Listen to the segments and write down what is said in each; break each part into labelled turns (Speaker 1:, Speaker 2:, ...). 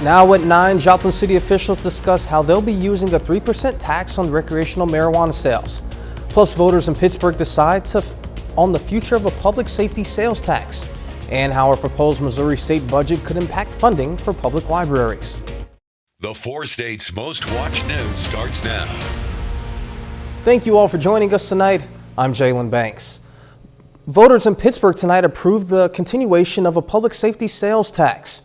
Speaker 1: Now at 9, Joplin City officials discuss how they'll be using a 3% tax on recreational marijuana sales. Plus, voters in Pittsburgh decide on the future of a public safety sales tax and how a proposed Missouri state budget could impact funding for public libraries.
Speaker 2: The 4 states' most watched news starts now.
Speaker 1: Thank you all for joining us tonight. I'm Jalen Banks. Voters in Pittsburgh tonight approved the continuation of a public safety sales tax.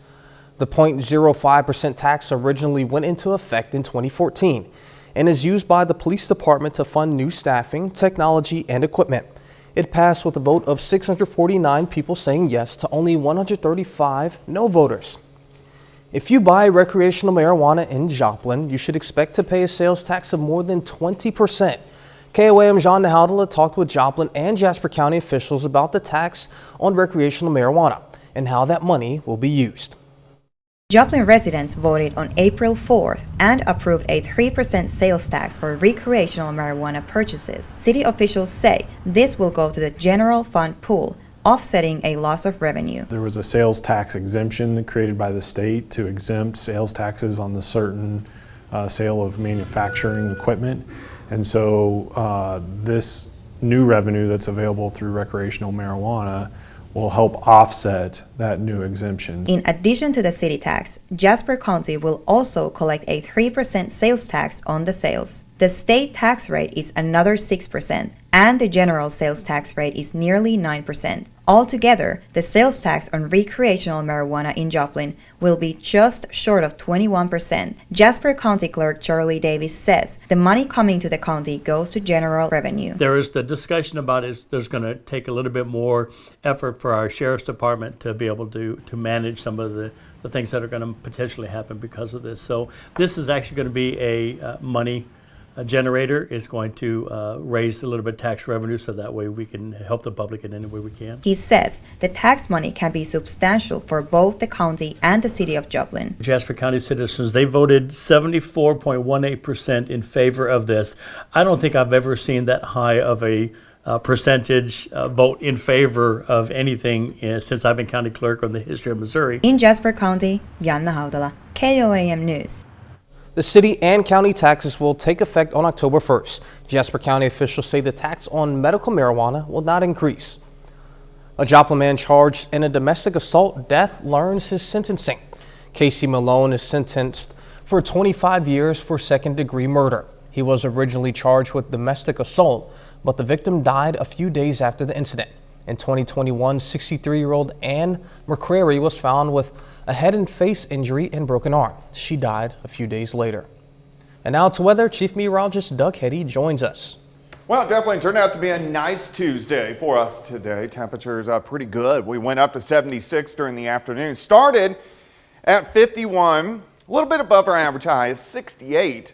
Speaker 1: The 0.05% tax originally went into effect in 2014 and is used by the police department to fund new staffing, technology, and equipment. It passed with a vote of 649 people saying yes to only 135 no voters. If you buy recreational marijuana in Joplin, you should expect to pay a sales tax of more than 20%. KOAM John Nahaudala talked with Joplin and Jasper County officials about the tax on recreational marijuana and how that money will be used.
Speaker 3: Joplin residents voted on April 4th and approved a 3% sales tax for recreational marijuana purchases. City officials say this will go to the general fund pool, offsetting a loss of revenue.
Speaker 4: There was a sales tax exemption created by the state to exempt sales taxes on the certain sale of manufacturing equipment. And so this new revenue that's available through recreational marijuana will help offset that new exemption.
Speaker 3: In addition to the city tax, Jasper County will also collect a 3% sales tax on the sales. The state tax rate is another 6%, and the general sales tax rate is nearly 9%. Altogether, the sales tax on recreational marijuana in Joplin will be just short of 21%. Jasper County Clerk Charlie Davis says the money coming to the county goes to general revenue.
Speaker 5: There is the discussion about there's going to take a little bit more effort for our sheriff's department to be able to manage some of the things that are going to potentially happen because of this. So this is actually going to be a money generator. Is going to raise a little bit of tax revenue so that way we can help the public in any way we can.
Speaker 3: He says the tax money can be substantial for both the county and the city of Joplin.
Speaker 5: Jasper County citizens, they voted 74.18% in favor of this. I don't think I've ever seen that high of a percentage vote in favor of anything since I've been county clerk on the history of Missouri.
Speaker 3: In Jasper County, Jan Nahaudala, KOAM News.
Speaker 1: The city and county taxes will take effect on October 1st. Jasper County officials say the tax on medical marijuana will not increase. A Joplin man charged in a domestic assault death learns his sentencing. Casey Malone is sentenced for 25 years for second-degree murder. He was originally charged with domestic assault, but the victim died a few days after the incident. In 2021, 63-year-old Ann McCrary was found with a head and face injury and broken arm. She died a few days later. And now to weather, Chief Meteorologist Doug Hetty joins us.
Speaker 6: Well, it definitely turned out to be a nice Tuesday for us today. Temperatures are pretty good. We went up to 76 during the afternoon. Started at 51, a little bit above our average high, is 68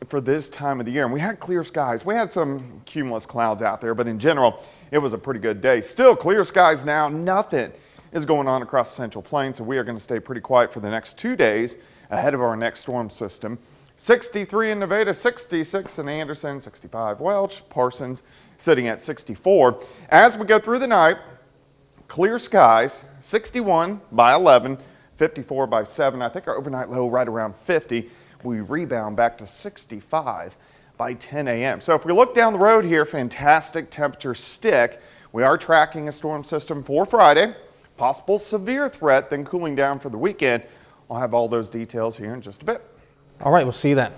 Speaker 6: for this time of the year. And we had clear skies. We had some cumulus clouds out there, but in general, it was a pretty good day. Still clear skies now. Nothing is going on across the Central Plains, so we are going to stay pretty quiet for the next 2 days ahead of our next storm system. 63 in Nevada, 66 in Anderson, 65 Welch, Parsons sitting at 64. As we go through the night, clear skies, 61 by 11, 54 by 7. I think our overnight low right around 50. We rebound back to 65 by 10 a.m. So if we look down the road here, fantastic temperatures stick. We are tracking a storm system for Friday. Possible severe threat, then cooling down for the weekend. I'll have all those details here in just a bit.
Speaker 1: All right, we'll see you then.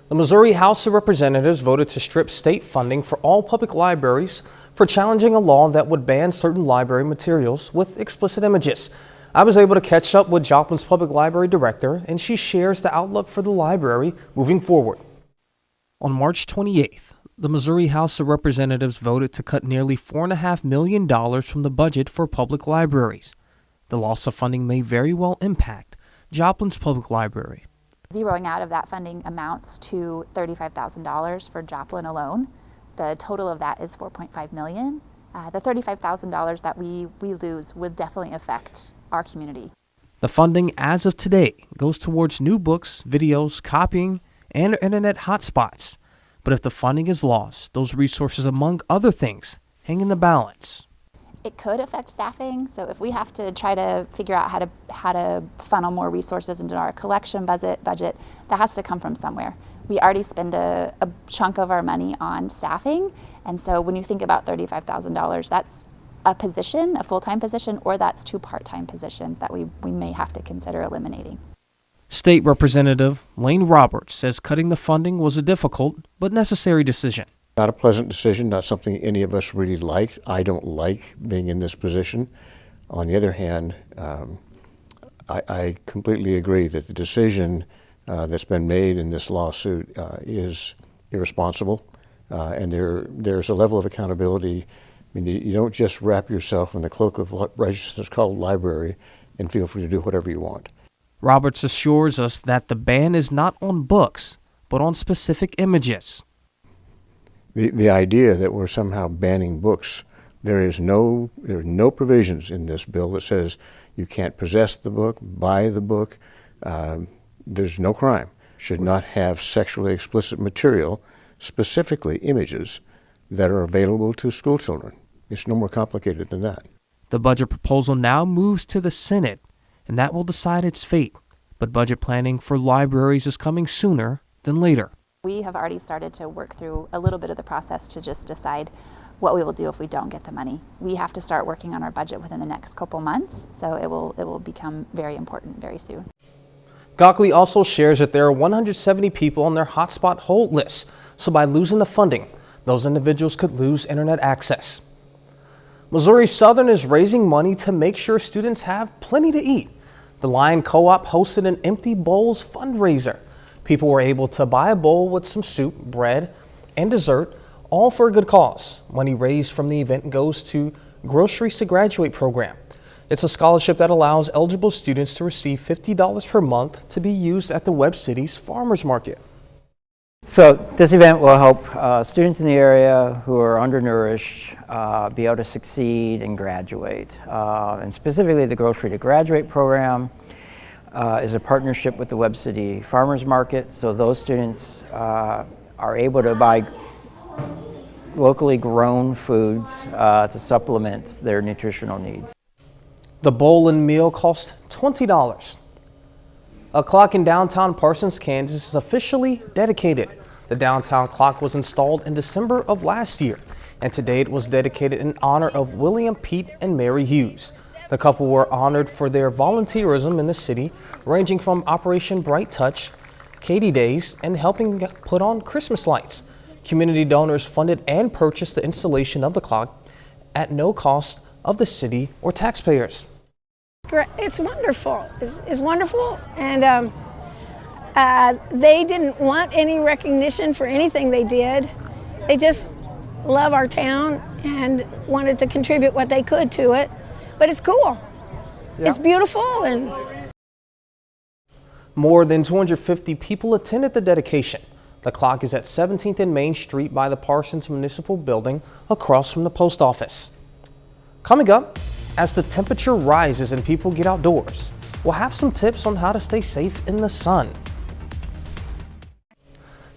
Speaker 1: The Missouri House of Representatives voted to strip state funding for all public libraries for challenging a law that would ban certain library materials with explicit images. I was able to catch up with Joplin's public library director, and she shares the outlook for the library moving forward. On March 28th, the Missouri House of Representatives voted to cut nearly $4.5 million from the budget for public libraries. The loss of funding may very well impact Joplin's public library.
Speaker 7: Zeroing out of that funding amounts to $35,000 for Joplin alone. The total of that is $4.5 million. The $35,000 that we lose would definitely affect our community.
Speaker 1: The funding as of today goes towards new books, videos, copying, and internet hotspots. But if the funding is lost, those resources, among other things, hang in the balance.
Speaker 7: It could affect staffing. So if we have to try to figure out how to funnel more resources into our collection budget, that has to come from somewhere. We already spend a chunk of our money on staffing, and so when you think about $35,000, that's a position, a full-time position, or that's 2 part-time positions that we may have to consider eliminating.
Speaker 1: State Representative Lane Roberts says cutting the funding was a difficult but necessary decision.
Speaker 8: Not a pleasant decision, not something any of us really liked. I don't like being in this position. On the other hand, I completely agree that the decision that's been made in this lawsuit is irresponsible, and there's a level of accountability. I mean, you don't just wrap yourself in the cloak of righteousness called library and feel free to do whatever you want.
Speaker 1: Roberts assures us that the ban is not on books, but on specific images.
Speaker 8: The idea that we're somehow banning books, there are no provisions in this bill that says you can't possess the book, buy the book. There's no crime. Should not have sexually explicit material, specifically images, that are available to school children. It's no more complicated than that.
Speaker 1: The budget proposal now moves to the Senate, and that will decide its fate. But budget planning for libraries is coming sooner than later.
Speaker 7: We have already started to work through a little bit of the process to just decide what we will do if we don't get the money. We have to start working on our budget within the next couple months, so it will become very important very soon.
Speaker 1: Gockley also shares that there are 170 people on their hotspot hold list, so by losing the funding, those individuals could lose internet access. Missouri Southern is raising money to make sure students have plenty to eat. The Lion Co-op hosted an Empty Bowls fundraiser. People were able to buy a bowl with some soup, bread, and dessert, all for a good cause. Money raised from the event goes to Groceries to Graduate program. It's a scholarship that allows eligible students to receive $50 per month to be used at the Webb City's Farmers Market.
Speaker 9: So this event will help students in the area who are undernourished be able to succeed and graduate. And specifically the Grocery to Graduate program is a partnership with the Webb City Farmers Market. So those students are able to buy locally grown foods to supplement their nutritional needs.
Speaker 1: The bowl and meal cost $20. A clock in downtown Parsons, Kansas is officially dedicated. The downtown clock was installed in December of last year, and today it was dedicated in honor of William Pete and Mary Hughes. The couple were honored for their volunteerism in the city, ranging from Operation Bright Touch, Katie Days, and helping put on Christmas lights. Community donors funded and purchased the installation of the clock at no cost of the city or taxpayers.
Speaker 10: It's wonderful. It's wonderful, and they didn't want any recognition for anything they did. They just love our town and wanted to contribute what they could to it. But it's cool. Yeah. It's beautiful. And
Speaker 1: more than 250 people attended the dedication. The clock is at 17th and Main Street by the Parsons Municipal Building across from the post office. Coming up, as the temperature rises and people get outdoors, we'll have some tips on how to stay safe in the sun.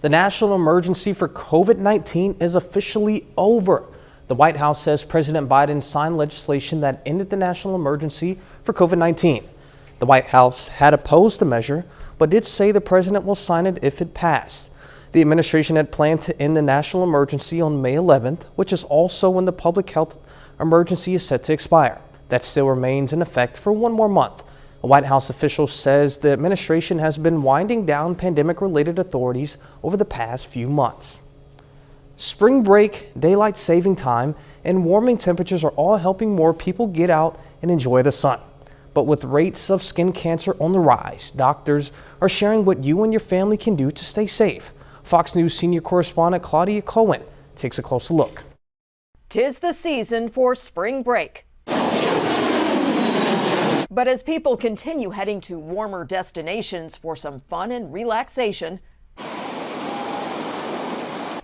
Speaker 1: The national emergency for COVID-19 is officially over. The White House says President Biden signed legislation that ended the national emergency for COVID-19. The White House had opposed the measure, but did say the president will sign it if it passed. The administration had planned to end the national emergency on May 11th, which is also when the public health emergency is set to expire. That still remains in effect for one more month. A White House official says the administration has been winding down pandemic-related authorities over the past few months. Spring break, daylight saving time, and warming temperatures are all helping more people get out and enjoy the sun. But with rates of skin cancer on the rise, doctors are sharing what you and your family can do to stay safe. Fox News senior correspondent Claudia Cohen takes a closer look.
Speaker 11: 'Tis the season for spring break. But as people continue heading to warmer destinations for some fun and relaxation,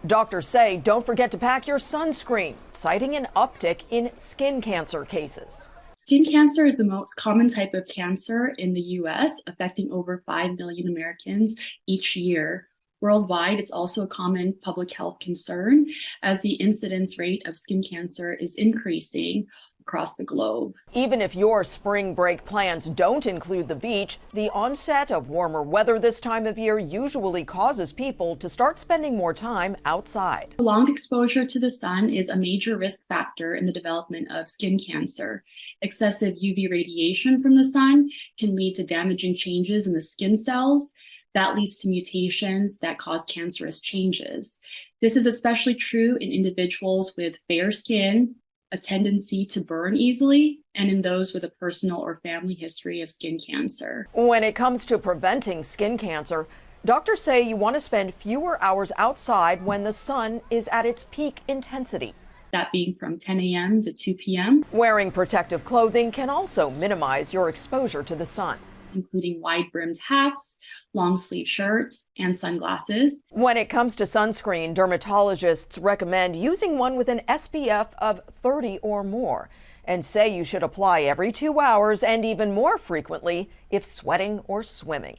Speaker 11: doctors say don't forget to pack your sunscreen, citing an uptick in skin cancer cases.
Speaker 12: Skin cancer is the most common type of cancer in the U.S., affecting over 5 million Americans each year. Worldwide, it's also a common public health concern as the incidence rate of skin cancer is increasing. across the globe.
Speaker 11: Even if your spring break plans don't include the beach, the onset of warmer weather this time of year usually causes people to start spending more time outside.
Speaker 12: Prolonged exposure to the sun is a major risk factor in the development of skin cancer. Excessive UV radiation from the sun can lead to damaging changes in the skin cells. That leads to mutations that cause cancerous changes. This is especially true in individuals with fair skin, a tendency to burn easily, and in those with a personal or family history of skin cancer.
Speaker 11: When it comes to preventing skin cancer, doctors say you want to spend fewer hours outside when the sun is at its peak intensity.
Speaker 12: That being from 10 a.m. to 2 p.m.
Speaker 11: Wearing protective clothing can also minimize your exposure to the sun,
Speaker 12: including wide-brimmed hats, long-sleeve shirts, and sunglasses.
Speaker 11: When it comes to sunscreen, dermatologists recommend using one with an SPF of 30 or more and say you should apply every 2 hours and even more frequently if sweating or swimming.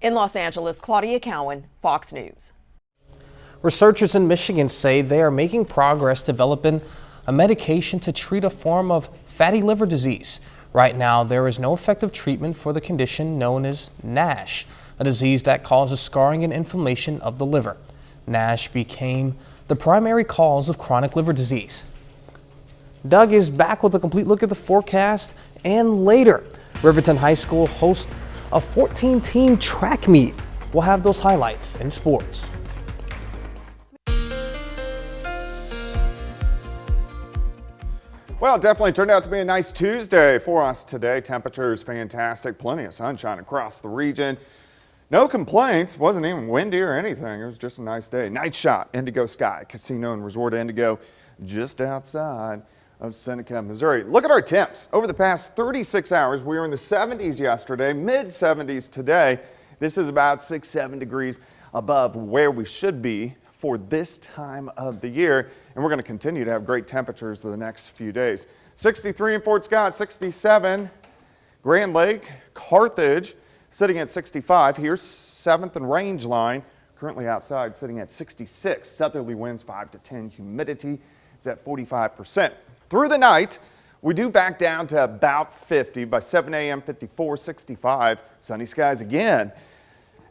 Speaker 11: In Los Angeles, Claudia Cowan, Fox News.
Speaker 1: Researchers in Michigan say they are making progress developing a medication to treat a form of fatty liver disease. Right now, there is no effective treatment for the condition known as NASH, a disease that causes scarring and inflammation of the liver. NASH became the primary cause of chronic liver disease. Doug is back with a complete look at the forecast, and later, Riverton High School hosts a 14-team track meet. We'll have those highlights in sports.
Speaker 6: Well, it definitely turned out to be a nice Tuesday for us today. Temperatures fantastic, plenty of sunshine across the region. No complaints, wasn't even windy or anything. It was just a nice day. Night shot, Indigo Sky, Casino and Resort Indigo, just outside of Seneca, Missouri. Look at our temps. Over the past 36 hours, we were in the 70s yesterday, mid 70s today. This is about 6-7 degrees above where we should be for this time of the year, and we're going to continue to have great temperatures for the next few days. 63 in Fort Scott, 67 Grand Lake, Carthage sitting at 65. Here's 7th and Range Line, currently outside sitting at 66. Southerly winds 5 to 10. Humidity is at 45%. Through the night, we do back down to about 50. By 7 a.m., 54, 65. Sunny skies again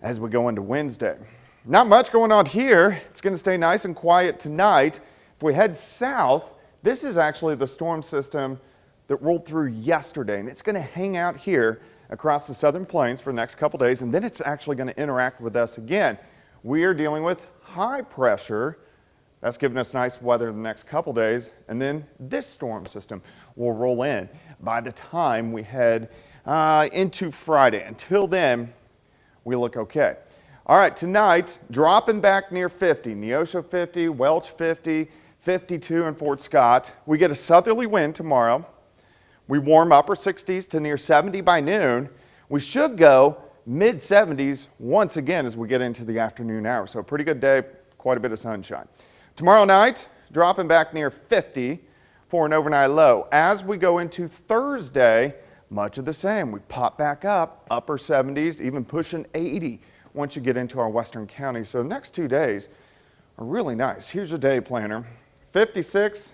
Speaker 6: as we go into Wednesday. Not much going on here. It's going to stay nice and quiet tonight. If we head south, this is actually the storm system that rolled through yesterday, and it's going to hang out here across the southern plains for the next couple days, and then it's actually going to interact with us again. We are dealing with high pressure. That's giving us nice weather the next couple days, and then this storm system will roll in by the time we head into Friday. Until then, we look okay. All right, tonight, dropping back near 50, Neosho 50, Welch 50, 52 in Fort Scott. We get a southerly wind tomorrow. We warm upper 60s to near 70 by noon. We should go mid 70s once again as we get into the afternoon hours. So a pretty good day, quite a bit of sunshine. Tomorrow night, dropping back near 50 for an overnight low. As we go into Thursday, much of the same. We pop back up, upper 70s, even pushing 80. Once you get into our western counties. So the next 2 days are really nice. Here's your day planner. 56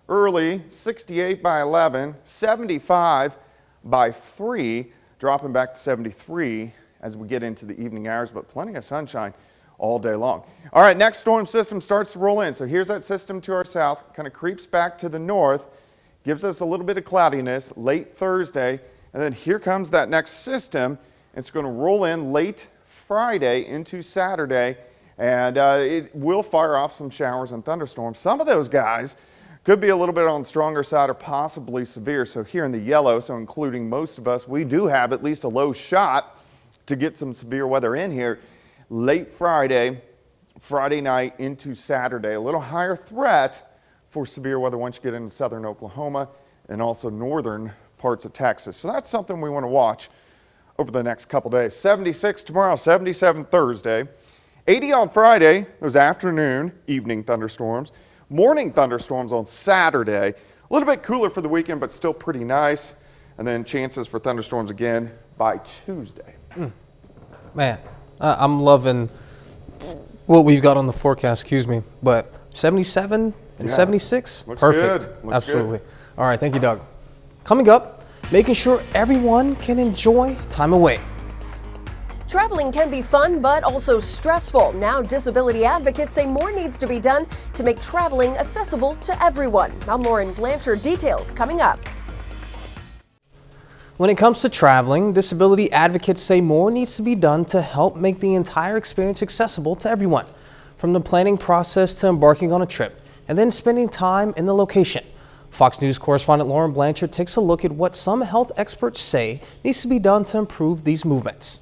Speaker 6: early, 68 by 11, 75 by 3, dropping back to 73 as we get into the evening hours, but plenty of sunshine all day long. All right, next storm system starts to roll in. So here's that system to our south, kind of creeps back to the north, gives us a little bit of cloudiness late Thursday, and then here comes that next system. It's going to roll in late Friday into Saturday, and it will fire off some showers and thunderstorms. Some of those guys could be a little bit on the stronger side or possibly severe. So here in the yellow, so including most of us, we do have at least a low shot to get some severe weather in here late Friday, Friday night into Saturday. A little higher threat for severe weather once you get into southern Oklahoma and also northern parts of Texas. So that's something we want to watch over the next couple days. 76 tomorrow, 77 Thursday, 80 on Friday, those afternoon, evening thunderstorms, morning thunderstorms on Saturday, a little bit cooler for the weekend, but still pretty nice, and then chances for thunderstorms again by Tuesday.
Speaker 1: Man, I'm loving what we've got on the forecast, but 77 and 76,
Speaker 6: Looks
Speaker 1: perfect.
Speaker 6: good. Looks
Speaker 1: Absolutely.
Speaker 6: good.
Speaker 1: All right, thank you, Doug. Coming up, making sure everyone can enjoy time away.
Speaker 13: Traveling can be fun, but also stressful. Now, disability advocates say more needs to be done to make traveling accessible to everyone. I'm Lauren Blanchard. Details coming up.
Speaker 1: When it comes to traveling, disability advocates say more needs to be done to help make the entire experience accessible to everyone, from the planning process to embarking on a trip and then spending time in the location. Fox News correspondent Lauren Blanchard takes a look at what some health experts say needs to be done to improve these movements.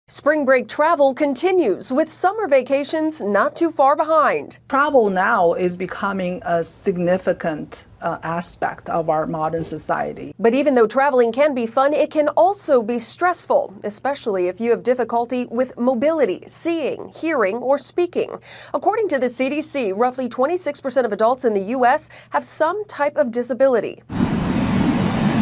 Speaker 13: Spring break travel continues, with summer vacations not too far behind.
Speaker 14: Travel now is becoming a significant aspect of our modern society.
Speaker 13: But even though traveling can be fun, it can also be stressful, especially if you have difficulty with mobility, seeing, hearing, or speaking. According to the CDC, roughly 26% of adults in the U.S. have some type of disability.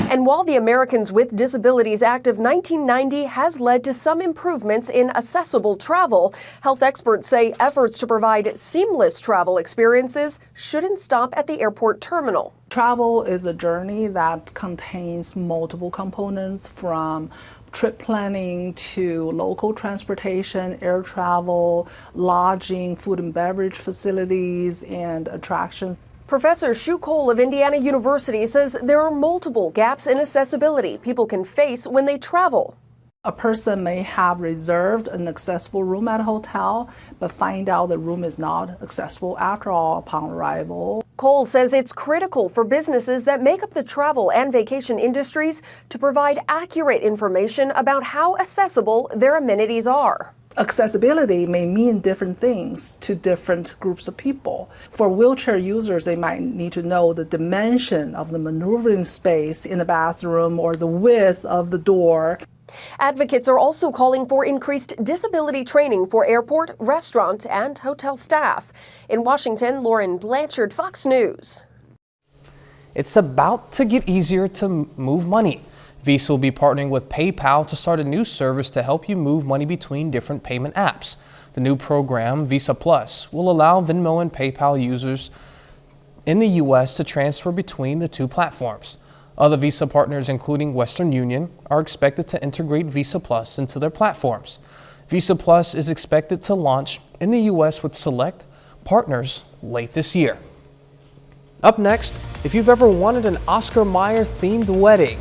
Speaker 13: And while the Americans with Disabilities Act of 1990 has led to some improvements in accessible travel, health experts say efforts to provide seamless travel experiences shouldn't stop at the airport terminal.
Speaker 14: Travel is a journey that contains multiple components, from trip planning to local transportation, air travel, lodging, food and beverage facilities, and attractions.
Speaker 13: Professor Shu Cole of Indiana University says there are multiple gaps in accessibility people can face when they travel.
Speaker 14: A person may have reserved an accessible room at a hotel, but find out the room is not accessible after all upon arrival.
Speaker 13: Cole says it's critical for businesses that make up the travel and vacation industries to provide accurate information about how accessible their amenities are.
Speaker 14: Accessibility may mean different things to different groups of people. For wheelchair users, they might need to know the dimension of the maneuvering space in the bathroom or the width of the door.
Speaker 13: Advocates are also calling for increased disability training for airport, restaurant, and hotel staff. In Washington, Lauren Blanchard, Fox News.
Speaker 1: It's about to get easier to move money. Visa will be partnering with PayPal to start a new service to help you move money between different payment apps. The new program, Visa Plus, will allow Venmo and PayPal users in the U.S. to transfer between the two platforms. Other Visa partners, including Western Union, are expected to integrate Visa Plus into their platforms. Visa Plus is expected to launch in the U.S. with select partners late this year. Up next, if you've ever wanted an Oscar Mayer-themed wedding,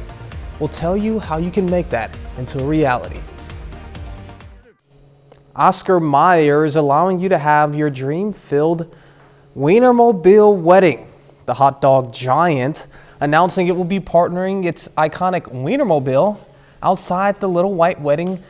Speaker 1: we'll tell you how you can make that into a reality. Oscar Mayer is allowing you to have your dream-filled Wienermobile wedding. The hot dog giant announcing it will be partnering its iconic Wienermobile outside the Little White Wedding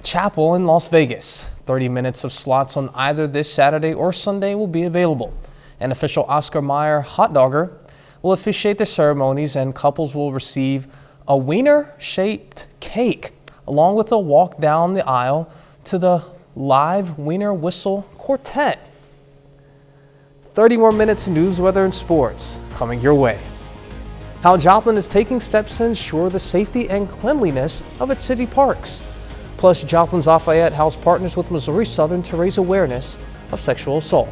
Speaker 1: Chapel in Las Vegas. 30 minutes of slots on either this Saturday or Sunday will be available. An official Oscar Mayer hot dogger will officiate the ceremonies, and couples will receive a wiener-shaped cake along with a walk down the aisle to the live Wiener Whistle Quartet. 30 more minutes of news, weather, and sports coming your way. How Joplin is taking steps to ensure the safety and cleanliness of its city parks. Plus, Joplin's Lafayette House partners with Missouri Southern to raise awareness of sexual assault.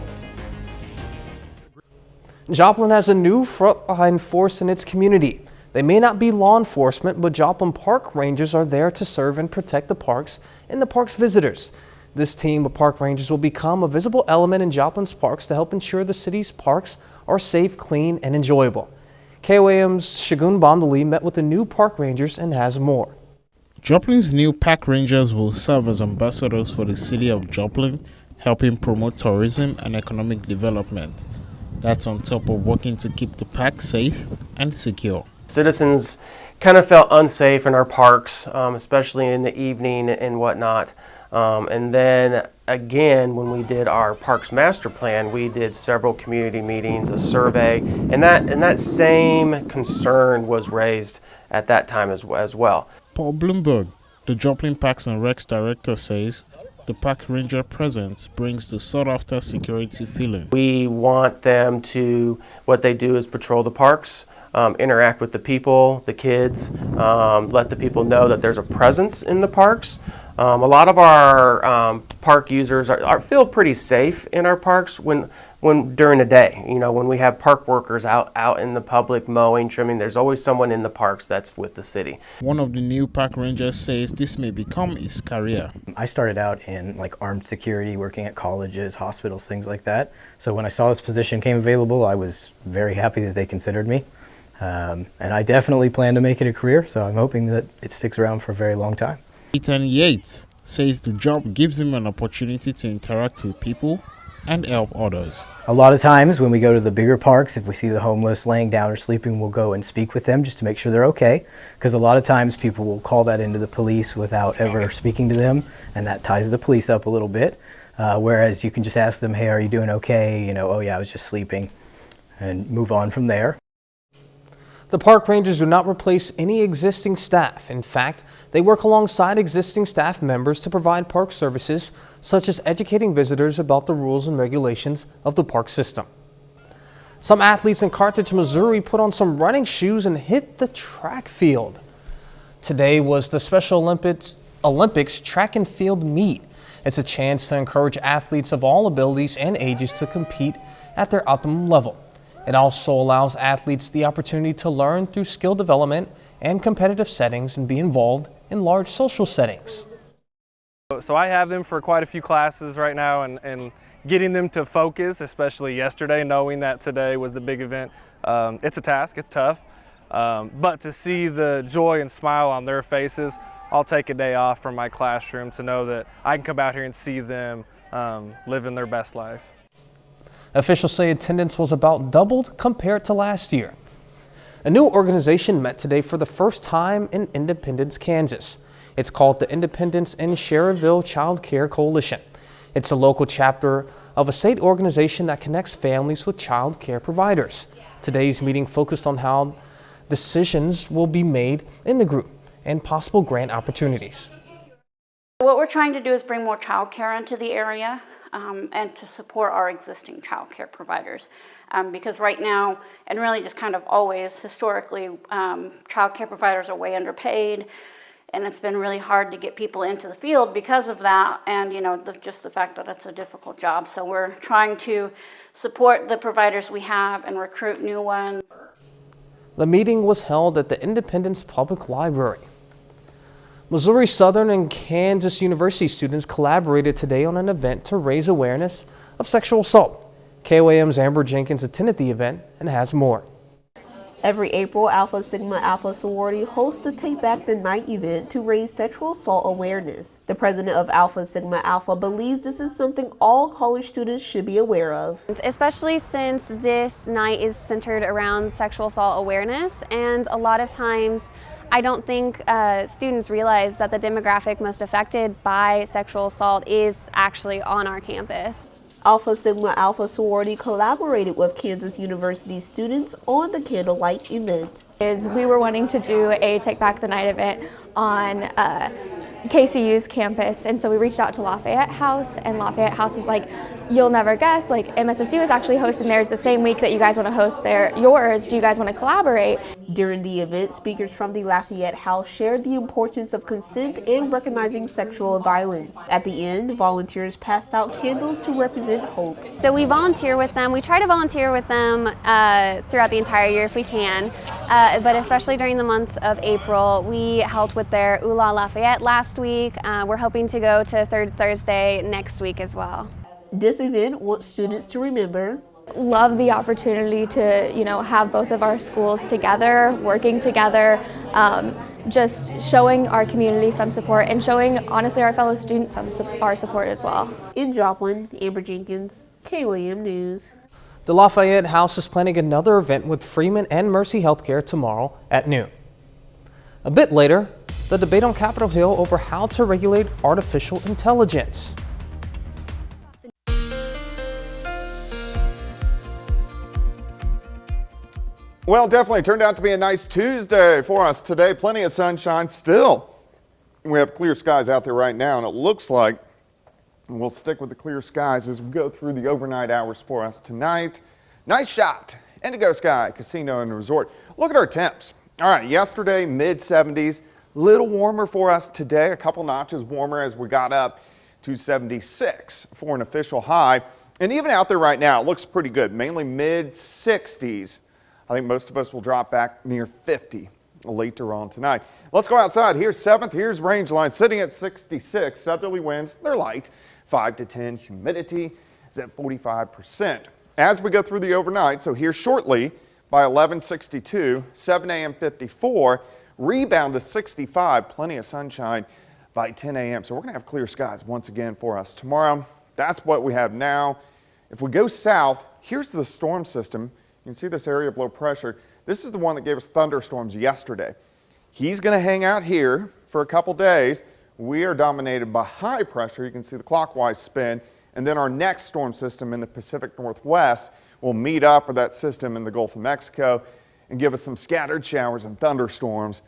Speaker 1: Joplin has a new frontline force in its community. They may not be law enforcement, but Joplin Park Rangers are there to serve and protect the parks and the park's visitors. This team of park rangers will become a visible element in Joplin's parks to help ensure the city's parks are safe, clean, and enjoyable. KOAM's Shagun Bondali met with the new park rangers and has more.
Speaker 15: Joplin's new park rangers will serve as ambassadors for the city of Joplin, helping promote tourism and economic development. That's on top of working to keep the park safe and secure.
Speaker 16: Citizens kind of felt unsafe in our parks, especially in the evening and whatnot. And then again, when we did our parks master plan, we did several community meetings, a survey, and that same concern was raised at that time as well.
Speaker 15: Paul Bloomberg, the Joplin Parks and Recs director, says the park ranger presence brings the sought-after security feeling.
Speaker 16: We want them to, what they do is patrol the parks, interact with the people, the kids, let the people know that there's a presence in the parks. A lot of our park users feel pretty safe in our parks when during the day. You know, when we have park workers out in the public mowing, trimming, there's always someone in the parks that's with the city.
Speaker 15: One of the new park rangers says this may become his career.
Speaker 17: I started out in like armed security, working at colleges, hospitals, things like that. So when I saw this position came available, I was very happy that they considered me. And I definitely plan to make it a career, so I'm hoping that it sticks around for a very long time.
Speaker 15: Ethan Yates says the job gives him an opportunity to interact with people and help others.
Speaker 17: A lot of times when we go to the bigger parks, if we see the homeless laying down or sleeping, we'll go and speak with them just to make sure they're okay. Because a lot of times people will call that into the police without ever speaking to them, and that ties the police up a little bit. Whereas you can just ask them, hey, are you doing okay? You know, oh yeah, I was just sleeping, and move on from there.
Speaker 1: The park rangers do not replace any existing staff. In fact, they work alongside existing staff members to provide park services, such as educating visitors about the rules and regulations of the park system. Some athletes in Carthage, Missouri put on some running shoes and hit the track field. Today was the Special Olympics track and field meet. It's a chance to encourage athletes of all abilities and ages to compete at their optimum level. It also allows athletes the opportunity to learn through skill development and competitive settings and be involved in large social settings.
Speaker 18: So I have them for quite a few classes right now, and getting them to focus, especially yesterday, knowing that today was the big event, it's a task, it's tough, but to see the joy and smile on their faces, I'll take a day off from my classroom to know that I can come out here and see them living their best life.
Speaker 1: Officials say attendance was about doubled compared to last year. A new organization met today for the first time in Independence, Kansas. It's called the Independence in Schererville Child Care Coalition. It's a local chapter of a state organization that connects families with child care providers. Today's meeting focused on how decisions will be made in the group and possible grant opportunities.
Speaker 19: What we're trying to do is bring more child care into the area. And to support our existing child care providers. Because right now, and really just kind of always, historically, child care providers are way underpaid, and it's been really hard to get people into the field because of that, and you know, just the fact that it's a difficult job. So we're trying to support the providers we have and recruit new ones.
Speaker 1: The meeting was held at the Independence Public Library. Missouri Southern and Kansas University students collaborated today on an event to raise awareness of sexual assault. KOAM's Amber Jenkins attended the event and has more.
Speaker 20: Every April, Alpha Sigma Alpha sorority hosts the Take Back the Night event to raise sexual assault awareness. The president of Alpha Sigma Alpha believes this is something all college students should be aware of.
Speaker 21: Especially since this night is centered around sexual assault awareness, and a lot of times I don't think students realize that the demographic most affected by sexual assault is actually on our campus.
Speaker 20: Alpha Sigma Alpha sorority collaborated with Kansas University students on the candlelight event.
Speaker 22: We were wanting to do a Take Back the Night event on KCU's campus, and so we reached out to Lafayette House, and Lafayette House was like, you'll never guess, like MSSU is actually hosting theirs the same week that you guys want to host yours. Do you guys want to collaborate?
Speaker 20: During the event, speakers from the Lafayette House shared the importance of consent and recognizing sexual violence. At the end, volunteers passed out candles to represent hope.
Speaker 21: So we volunteer with them. We try to volunteer with them throughout the entire year if we can, but especially during the month of April. We helped with their Oola Lafayette last week. We're hoping to go to Third Thursday next week as well.
Speaker 20: This event wants students to remember.
Speaker 22: Love the opportunity to, have both of our schools together, working together, just showing our community some support and showing, honestly, our fellow students our support as well.
Speaker 20: In Joplin, Amber Jenkins, KOAM News.
Speaker 1: The Lafayette House is planning another event with Freeman and Mercy Healthcare tomorrow at noon. A bit later, the debate on Capitol Hill over how to regulate artificial intelligence.
Speaker 6: Well, definitely turned out to be a nice Tuesday for us today. Plenty of sunshine still. We have clear skies out there right now, and it looks like we'll stick with the clear skies as we go through the overnight hours for us tonight. Nice shot. Indigo Sky Casino and Resort. Look at our temps. All right, yesterday, mid-70s. Little warmer for us today. A couple notches warmer as we got up to 76 for an official high. And even out there right now, it looks pretty good, mainly mid-60s. I think most of us will drop back near 50 later on tonight. Let's go outside. Here's 7th. Here's Rangeline sitting at 66. Southerly winds, they're light, 5 to 10. Humidity is at 45%. As we go through the overnight, so here shortly by 11:62, 7 a.m. 54, rebound to 65, plenty of sunshine by 10 a.m. So we're going to have clear skies once again for us tomorrow. That's what we have now. If we go south, here's the storm system. You can see this area of low pressure. This is the one that gave us thunderstorms yesterday. He's going to hang out here for a couple days. We are dominated by high pressure. You can see the clockwise spin. And then our next storm system in the Pacific Northwest will meet up with that system in the Gulf of Mexico and give us some scattered showers and thunderstorms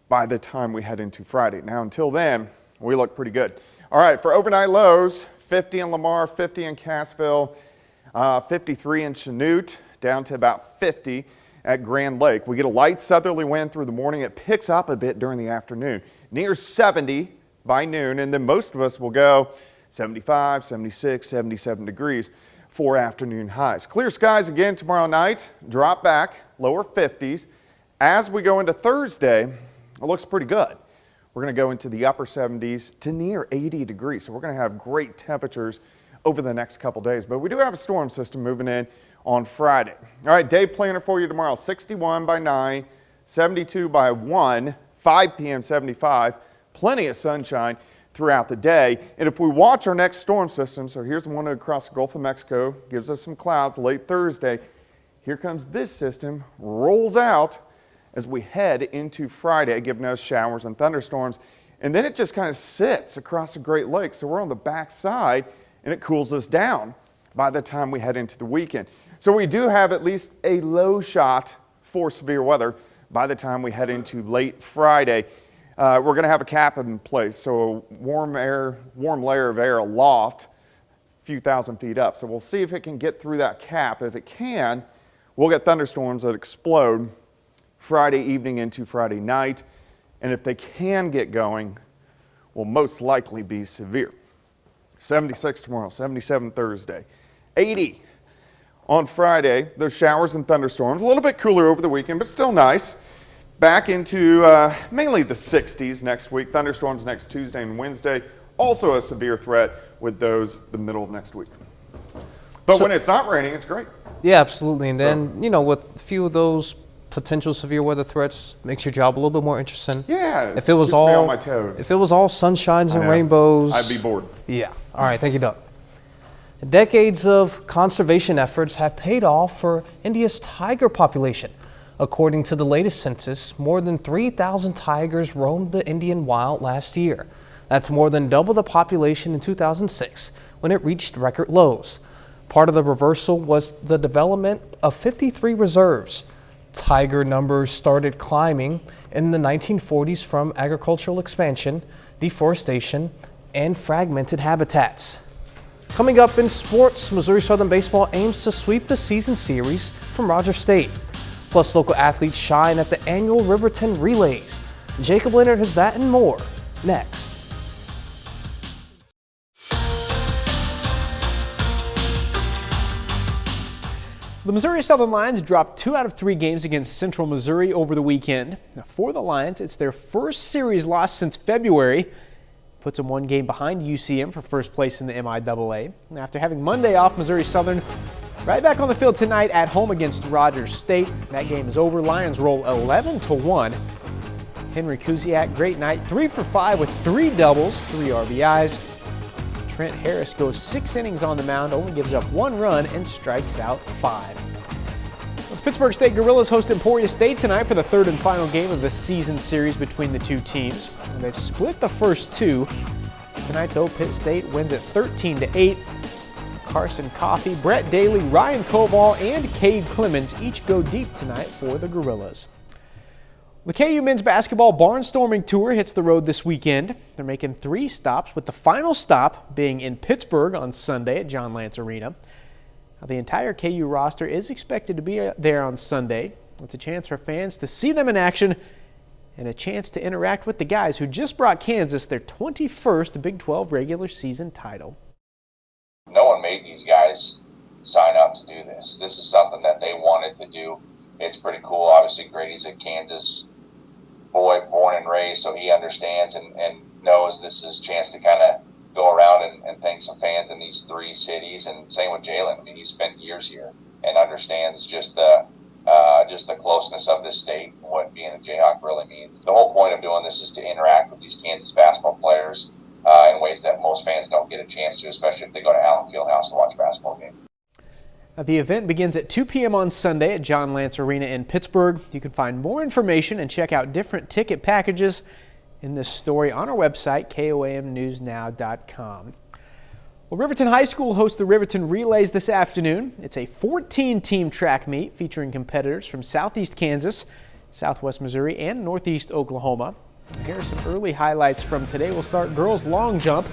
Speaker 6: by the time we head into Friday. Now, until then, we look pretty good. All right, for overnight lows, 50 in Lamar, 50 in Cassville, 53 in Chanute, down to about 50 at Grand Lake. We get a light southerly wind through the morning. It picks up a bit during the afternoon, near 70 by noon, and then most of us will go 75, 76, 77 degrees for afternoon highs. Clear skies again tomorrow night, drop back, lower 50s. As we go into Thursday, it looks pretty good. We're going to go into the upper 70s to near 80 degrees. So we're going to have great temperatures over the next couple days. But we do have a storm system moving in on Friday. All right, day planner for you tomorrow, 61 by 9, 72 by 1, 5 p.m. 75, plenty of sunshine throughout the day. And if we watch our next storm system, so here's the one across the Gulf of Mexico, gives us some clouds late Thursday. Here comes this system, rolls out as we head into Friday, giving us showers and thunderstorms. And then it just kind of sits across the Great Lakes. So we're on the back side and it cools us down by the time we head into the weekend. So we do have at least a low shot for severe weather by the time we head into late Friday. We're going to have a cap in place, so a warm layer of air aloft, a few thousand feet up. So we'll see if it can get through that cap. If it can, we'll get thunderstorms that explode Friday evening into Friday night. And if they can get going, will most likely be severe. 76 tomorrow, 77 Thursday, 80 on Friday. Those showers and thunderstorms, a little bit cooler over the weekend, but still nice. Back into mainly the 60s next week. Thunderstorms next Tuesday and Wednesday. Also a severe threat with those the middle of next week. But when it's not raining, it's great.
Speaker 1: Yeah, absolutely. And then, you know, with a few of those potential severe weather threats, makes your job a little bit more interesting.
Speaker 6: Yeah.
Speaker 1: If it was
Speaker 6: keeps me
Speaker 1: all
Speaker 6: on my toes.
Speaker 1: If it was all sunshines and rainbows,
Speaker 6: I'd be bored.
Speaker 1: Yeah. All right. Thank you, Doug. Decades of conservation efforts have paid off for India's tiger population. According to the latest census, more than 3,000 tigers roamed the Indian wild last year. That's more than double the population in 2006, when it reached record lows. Part of the reversal was the development of 53 reserves. Tiger numbers started climbing in the 1940s from agricultural expansion, deforestation, and fragmented habitats. Coming up in sports, Missouri Southern Baseball aims to sweep the season series from Rogers State. Plus, local athletes shine at the annual Riverton Relays. Jacob Leonard has that and more next.
Speaker 2: The Missouri Southern Lions dropped 2 out of 3 games against Central Missouri over the weekend. Now, for the Lions, it's their first series loss since February. Puts them 1 game behind UCM for first place in the MIAA. After having Monday off, Missouri Southern right back on the field tonight at home against Rogers State. That game is over. Lions roll 11-1. Henry Kuziak, great night, 3 for 5 with 3 doubles, 3 RBIs. Trent Harris goes 6 innings on the mound, only gives up 1 run and strikes out 5. The Pittsburgh State Gorillas host Emporia State tonight for the 3rd and final game of the season series between the two teams. And they've split the first 2. Tonight, though, Pitt State wins it 13-8. Carson Coffey, Brett Daly, Ryan Koval, and Cade Clemens each go deep tonight for the Gorillas. The KU men's basketball barnstorming tour hits the road this weekend. They're making 3 stops, with the final stop being in Pittsburgh on Sunday at John Lance Arena. Now, the entire KU roster is expected to be there on Sunday. It's a chance for fans to see them in action and a chance to interact with the guys who just brought Kansas their 21st Big 12 regular season title.
Speaker 4: No one made these guys sign up to do this. This is something that they wanted to do. It's pretty cool. Obviously, Grady's a Kansas boy, born and raised, so he understands and knows this is a chance to kind of go around and thank some fans in these 3 cities. And same with Jalen. I mean, he spent years here and understands just the closeness of this state and what being a Jayhawk really means. The whole point of doing this is to interact with these Kansas basketball players in ways that most fans don't get a chance to, especially if they go to Allen Fieldhouse to watch a basketball game.
Speaker 2: The event begins at 2 p.m. on Sunday at John Lance Arena in Pittsburgh. You can find more information and check out different ticket packages in this story on our website, KOAMnewsnow.com. Well, Riverton High School hosts the Riverton Relays this afternoon. It's a 14-team track meet featuring competitors from Southeast Kansas, Southwest Missouri, and Northeast Oklahoma. Here are some early highlights from today. We'll start girls long jump.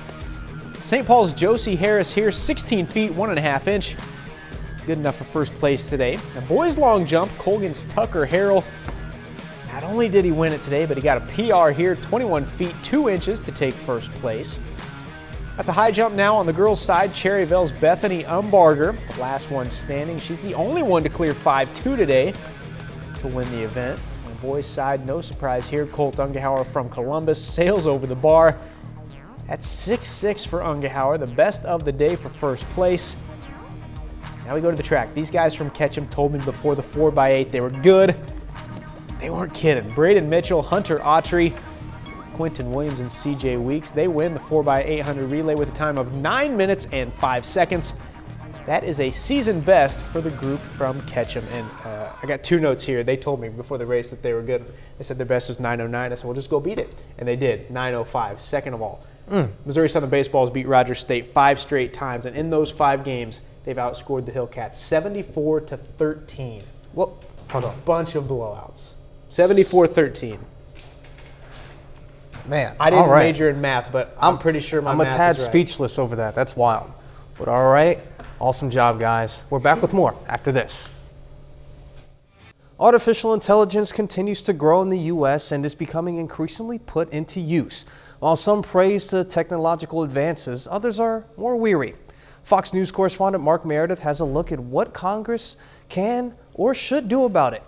Speaker 2: St. Paul's Josie Harris here, 16 feet, 1.5 inch. Good enough for first place today. Now, boys long jump, Colgan's Tucker Harrell. Not only did he win it today, but he got a PR here, 21 feet, 2 inches to take first place. At the high jump now on the girls' side, Cherryville's Bethany Umbarger, the last one standing. She's the only one to clear 5.2 today to win the event. On the boys' side, no surprise here. Colt Ungehauer from Columbus sails over the bar. That's 6.6 for Ungehauer, the best of the day for first place. Now we go to the track. These guys from Ketchum told me before the 4x8 they were good. They weren't kidding. Braden Mitchell, Hunter Autry, Quentin Williams, and CJ Weeks, they win the 4x800 relay with a time of 9 minutes and 5 seconds. That is a season best for the group from Ketchum. And I got 2 notes here. They told me before the race that they were good. They said their best was 9:09. I said, well, just go beat it. And they did, 9:05, second of all. Missouri Southern Baseball has beat Rogers State 5 straight times, and in those 5 games, they've outscored the Hillcats 74-13.
Speaker 1: Well, hold on.
Speaker 2: A bunch of blowouts. 74-13.
Speaker 1: Man,
Speaker 2: I didn't
Speaker 1: all right.
Speaker 2: major in math, but I'm pretty sure my math is right.
Speaker 1: I'm a tad speechless over that. That's wild. But all right, awesome job, guys. We're back with more after this. Artificial intelligence continues to grow in the U.S. and is becoming increasingly put into use. While some praise the technological advances, others are more weary. Fox News correspondent Mark Meredith has a look at what Congress can or should do about it.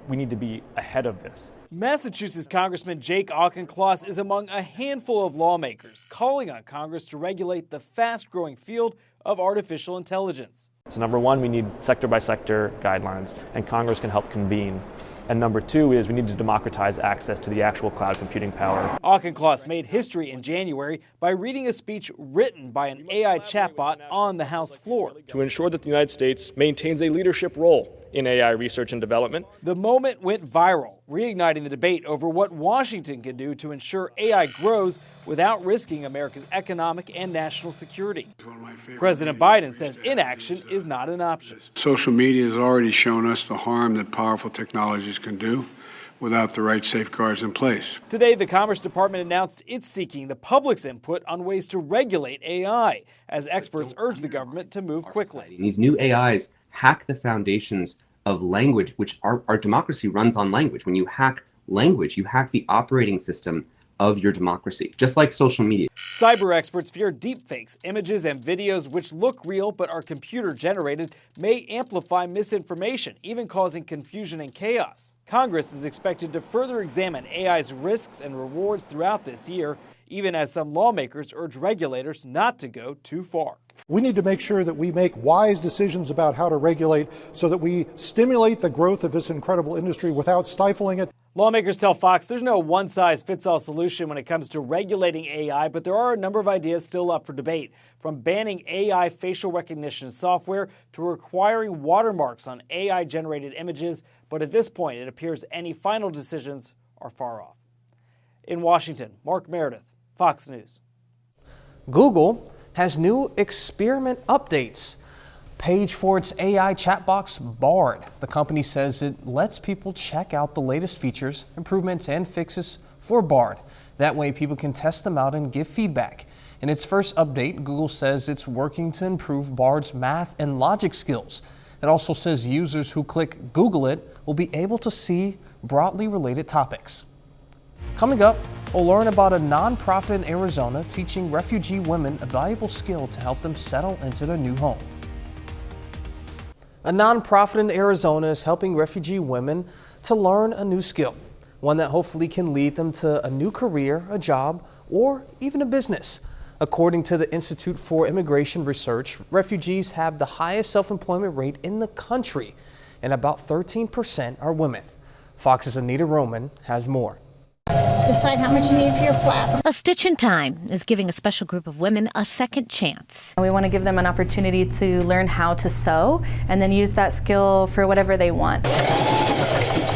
Speaker 5: We need to be ahead of this.
Speaker 23: Massachusetts Congressman Jake Auchincloss is among a handful of lawmakers calling on Congress to regulate the fast-growing field of artificial intelligence.
Speaker 5: So number one, we need sector-by-sector guidelines, and Congress can help convene. And number two is we need to democratize access to the actual cloud computing power.
Speaker 23: Auchincloss made history in January by reading a speech written by an AI chatbot on the House floor.
Speaker 24: To ensure that the United States maintains a leadership role in AI research and development.
Speaker 23: The moment went viral, reigniting the debate over what Washington can do to ensure AI grows without risking America's economic and national security. President Biden says inaction is not an option.
Speaker 25: Social media has already shown us the harm that powerful technologies can do without the right safeguards in place.
Speaker 23: Today, the Commerce Department announced it's seeking the public's input on ways to regulate AI, as experts urge the government to move quickly.
Speaker 26: These new AIs hack the foundations of language, which our democracy runs on language. When you hack language, you hack the operating system of your democracy, just like social media.
Speaker 23: Cyber experts fear deepfakes, images and videos which look real but are computer generated, may amplify misinformation, even causing confusion and chaos. Congress is expected to further examine AI's risks and rewards throughout this year, even as some lawmakers urge regulators not to go too far.
Speaker 27: We need to make sure that we make wise decisions about how to regulate so that we stimulate the growth of this incredible industry without stifling it.
Speaker 23: Lawmakers tell Fox there's no one-size-fits-all solution when it comes to regulating AI, but there are a number of ideas still up for debate, from banning AI facial recognition software to requiring watermarks on AI-generated images. But at this point, it appears any final decisions are far off. In Washington, Mark Meredith, Fox News.
Speaker 1: Google has new experiment updates page for its AI chat box Bard. The company says it lets people check out the latest features, improvements, and fixes for Bard. That way people can test them out and give feedback. In its first update, Google says it's working to improve Bard's math and logic skills. It also says users who click Google it will be able to see broadly related topics. Coming up, we'll learn about a nonprofit in Arizona teaching refugee women a valuable skill to help them settle into their new home. A nonprofit in Arizona is helping refugee women to learn a new skill, one that hopefully can lead them to a new career, a job, or even a business. According to the Institute for Immigration Research, refugees have the highest self-employment rate in the country, and about 13% are women. Fox's Anita Roman has more.
Speaker 3: Decide how much you need for your flap. A Stitch in Time is giving a special group of women a second chance.
Speaker 7: We want to give them an opportunity to learn how to sew and then use that skill for whatever they want.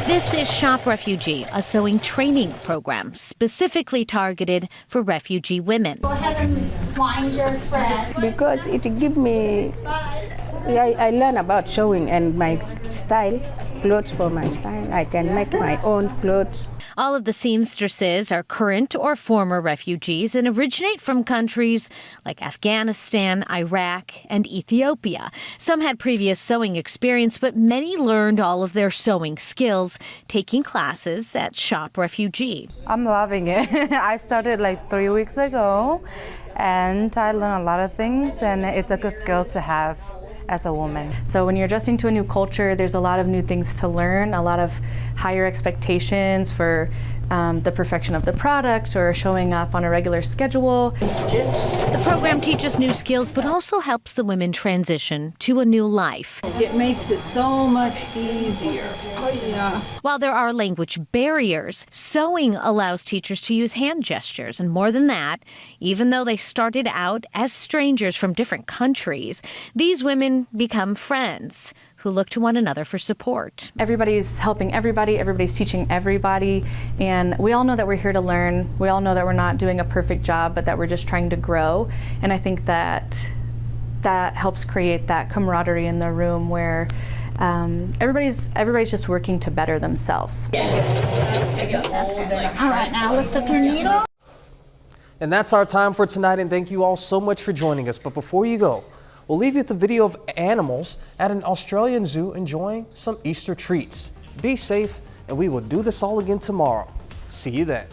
Speaker 3: This is Shop Refugee, a sewing training program specifically targeted for refugee women. Go ahead and wind your thread.
Speaker 8: Because it gives me, I learn about sewing and my style, clothes for my style. I can make my own clothes.
Speaker 3: All of the seamstresses are current or former refugees and originate from countries like Afghanistan, Iraq, and Ethiopia. Some had previous sewing experience, but many learned all of their sewing skills taking classes at Shop Refugee.
Speaker 9: I'm loving it. I started like 3 weeks ago, and I learned a lot of things, and it's a good skill to have as a woman.
Speaker 7: So when you're adjusting to a new culture, there's a lot of new things to learn, a lot of higher expectations for the perfection of the product or showing up on a regular schedule.
Speaker 3: The program teaches new skills, but also helps the women transition to a new life.
Speaker 10: It makes it so much easier. Oh, yeah.
Speaker 3: While there are language barriers, sewing allows teachers to use hand gestures. And more than that, even though they started out as strangers from different countries, these women become friends who look to one another for support.
Speaker 7: Everybody's helping everybody, everybody's teaching everybody, and we all know that we're here to learn. We all know that we're not doing a perfect job, but that we're just trying to grow. And I think that helps create that camaraderie in the room where everybody's just working to better themselves.
Speaker 3: Yes. All right, now lift up your needle.
Speaker 1: And that's our time for tonight, and thank you all so much for joining us. But before you go, we'll leave you with a video of animals at an Australian zoo enjoying some Easter treats. Be safe, and we will do this all again tomorrow. See you then.